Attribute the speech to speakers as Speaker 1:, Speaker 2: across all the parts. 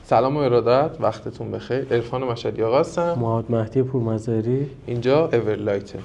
Speaker 1: سلام و ارادت، وقتتون بخیر. عرفان مشهدی آقا هستم.
Speaker 2: محمد مهدی پورمظهری.
Speaker 1: اینجا اورلایته.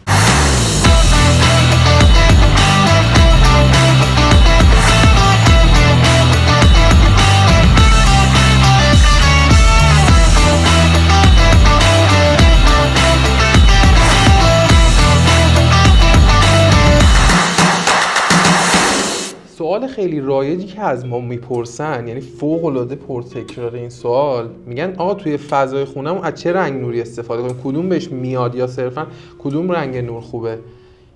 Speaker 1: سوال خیلی رایجی که از ما میپرسن، یعنی فوق العاده پرتکرار این سوال، میگن آقا توی فضای خونه‌مون از چه رنگ نوری استفاده کنیم؟ کدوم بهش میاد یا صرفا کدوم رنگ نور خوبه؟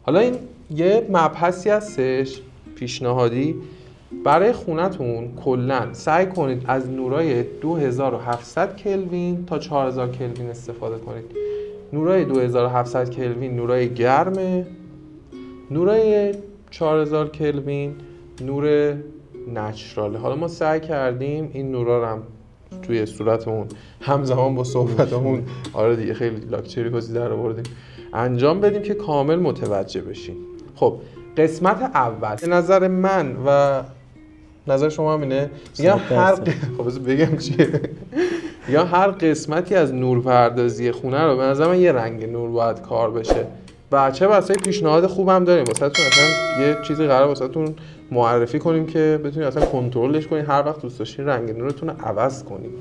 Speaker 1: حالا این یه مبحثی هستش پیشنهادی برای خونتون. کلا سعی کنید از نورای 2700 کلوین تا 4000 کلوین استفاده کنید. نورای 2700 کلوین نورای گرمه، نورای 4000 کلوین نور نچراله. حالا ما سعی کردیم این نورا رو هم توی صورتمون همزمان با صحبتمون آره دیگه خیلی لاکچری بازی در آوردیم انجام بدیم که کامل متوجه بشین. خب قسمت اول به نظر من و نظر شما همینه، میگم خب بگم چیه یا هر قسمتی از نورپردازی خونه رو به نظر من یه رنگ نور باید کار بشه. بچه واسه پیشنهاد خوبم داریم واسهتون، اصلا یه چیزی قراره واسهتون معرفی کنیم که بتونید اصلا کنترلش کنید، هر وقت دوست داشتین رنگ نورتون رو عوض کنید.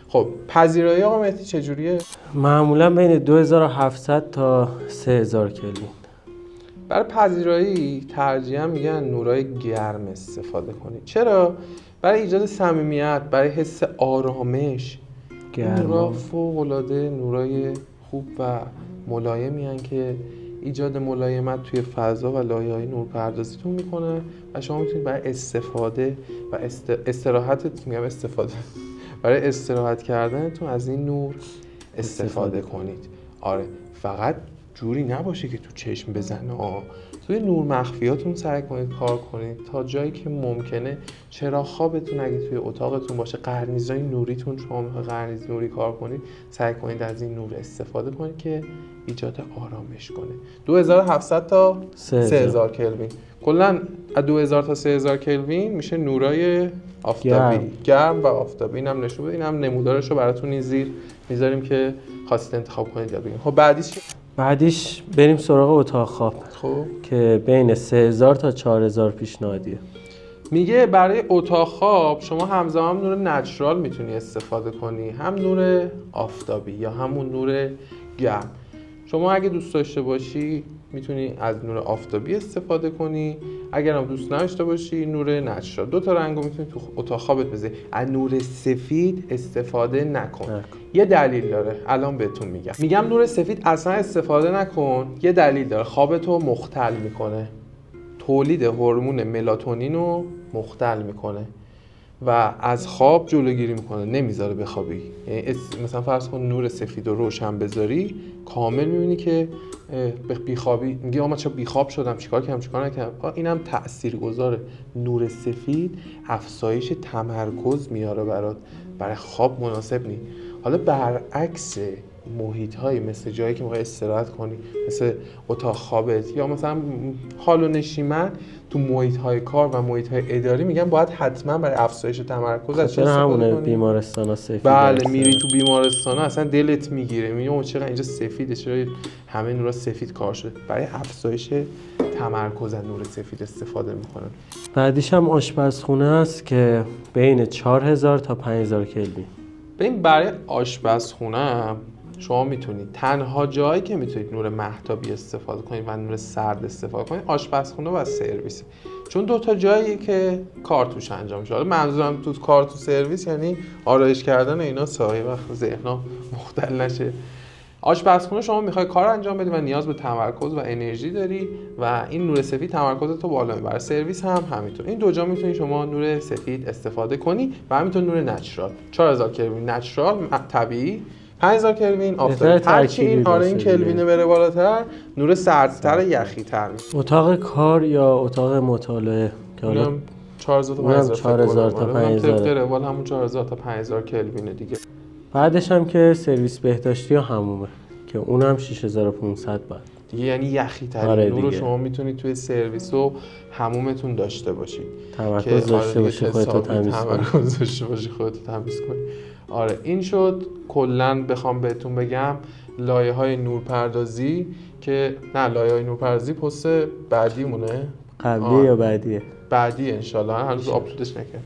Speaker 1: خب پذیرایی آقا مهدی چجوریه؟
Speaker 2: معمولا بین 2700 تا 3000 کلوین.
Speaker 1: برای پذیرایی ترجیحاً میگن نورای گرم استفاده کنید. چرا؟ برای ایجاد صمیمیت، برای حس آرامش. نورا فوق‌العاده نورای خوب و ملایمی هستند که ایجاد ملایمت توی فضا و لایه‌های نورپردازیتون میکنه و شما میتونید برای استفاده و برای استراحت کردنتون از این نور استفاده کنید. آره فقط جوری نباشه که تو چشم بزنه. توی نور مخفیاتون سعی کنید کار کنید تا جایی که ممکنه. چراغ خوابتون اگه توی اتاقتون باشه، قرنیزای نوریتون شما میخواید قرنیز نوری کار کنید، سعی کنید از این نور استفاده کنید که ایجاد آرامش کنه. 2700 تا 3000 کلوین. کلا از 2000 تا 3000 کلوین میشه نورای آفتابی گرم و آفتابی. اینم نشون بده، اینم نمودارش رو براتون این زیر میذاریم که خواستید انتخاب کنید یا بگید. خب
Speaker 2: بعدیش بریم سراغ اتاق خواب.
Speaker 1: خب
Speaker 2: که بین 3000 تا 4000 پیشنهادیه.
Speaker 1: میگه برای اتاق خواب شما همزمان نور نچرال میتونی استفاده کنی، هم نور آفتابی یا همون نور گرم. شما اگه دوست داشته باشی میتونی از نور آفتابی استفاده کنی، اگر هم دوست نداشته باشی نور نچرال. دو تا رنگو میتونی تو اتاق خوابت بذاری. از نور سفید استفاده نکن. یه دلیل داره، الان بهتون میگم نور سفید اصلا استفاده نکن. یه دلیل داره، خوابتو مختل میکنه، تولید هورمون ملاتونین رو مختل میکنه و از خواب جلوگیری میکنه، نمیذاره بخوابی. یعنی مثلا فرض کن نور سفید رو روشن بذاری، کامل میبینی که بیخوابی. میگی آقا من چرا بیخواب شدم، چیکار نکردم. اینم تاثیرگذاره. نور سفید افزایش تمرکز میاره برای خواب مناسب نی. حالا برعکس محیط‌های مثل جایی که می‌خوای استراحت کنی، مثل اتاق خوابت یا مثلا حال و نشیمن، تو محیط‌های کار و محیط‌های اداری میگن باید حتما برای افزایش تمرکز از چه
Speaker 2: همونه بیمارستانا سفید.
Speaker 1: بله میری تو بیمارستانا اصلا دلت میگیره، میگم چرا اینجا سفیده، چرا همه نورا سفید کار شده. برای افزایش تمرکز از نور سفید استفاده میکنن.
Speaker 2: بعدیش هم آشپزخونه است که بین 4000 تا 5000 کلوین.
Speaker 1: ببین برای آشپزخونه شما میتونید، تنها جایی که میتونید نور مهتابی استفاده کنید و نور سرد استفاده کنید آشپزخونه و سرویس، چون دو تا جایی که کار توش انجام میشه. حالا منظورم تو کار تو سرویس یعنی آرایش کردن اینا، سایه وقت ذهن‌ها مختل نشه. آشپزخونه شما میخوای کار انجام بدی و نیاز به تمرکز و انرژی داری و این نور سفید تمرکزت رو بالا میبره. سرویس هم همینطور. این دو جا میتونی شما نور سفید استفاده کنی و همینطور نور نچرال. 4000 کلوین نچرال طبیعی، 5000 کلوین آفتابی. هرچی این کلوینه بره بالاتر نور سردتر یخی‌تر میشه.
Speaker 2: اتاق کار یا اتاق مطالعه که حالا
Speaker 1: 4000 تا 5000 طبق روال همون 4000 تا 5000 کلوینه دیگه.
Speaker 2: بعدش هم که سرویس بهداشتی و حمومه که اونم 6500 بعد
Speaker 1: دیگه، یعنی یخی ترین نور رو شما میتونید توی سرویس و حمومتون داشته باشید.
Speaker 2: تمرکز داشته باشی خودتو تمیز کنی.
Speaker 1: تمرکز داشته باشی خودتو تمیز کنی. آره این شد کلا بخوام بهتون بگم لایه‌های نورپردازی که نه لایه‌های نورپردازی پست بعدیمونه
Speaker 2: قبلی یا بعدیه؟
Speaker 1: بعدی انشالله هنوز آپلودش نکرد.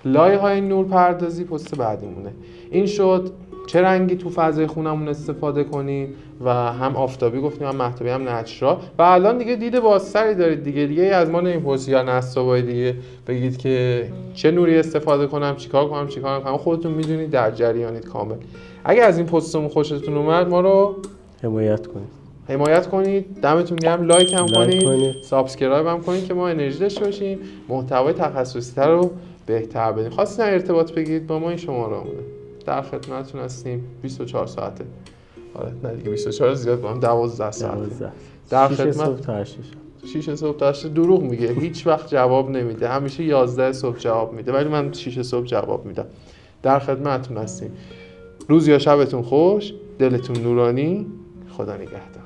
Speaker 1: لایه‌های نورپردازی پست بعدیمونه. این شد چه رنگی تو فضای خونمون استفاده کنیم و هم آفتابی گفتیم هم مهتابی هم نچرال و الان دیگه دید بازتری دارید دیگه از ما نمیپرسید یا نصابای دیگه بگید که چه نوری استفاده کنم چیکار کنم خودتون میدونید در جریانید کامل. اگه از این پستمون خوشتون اومد ما رو حمایت کنید. دمتون گرم. لایک هم کنید، سابسکرایب هم کنید که ما انرژی داشته باشیم محتوای تخصصی تر رو بهتر بدیم. خواستین ارتباط بگیرید با ما این شماره‌مونه. در خدمتتون هستیم 24 ساعته. آره نه دیگه 24 زیاد با هم 12 ساعته. در خدمت 6 صبح تا 6 صبح تا 8 دروغ میگه. هیچ وقت جواب نمیده. همیشه 11 صبح جواب میده ولی من 6 صبح جواب میدم. در خدمتتون هستیم. روز یا شبتون خوش، دلتون نورانی. خدا نگهدار.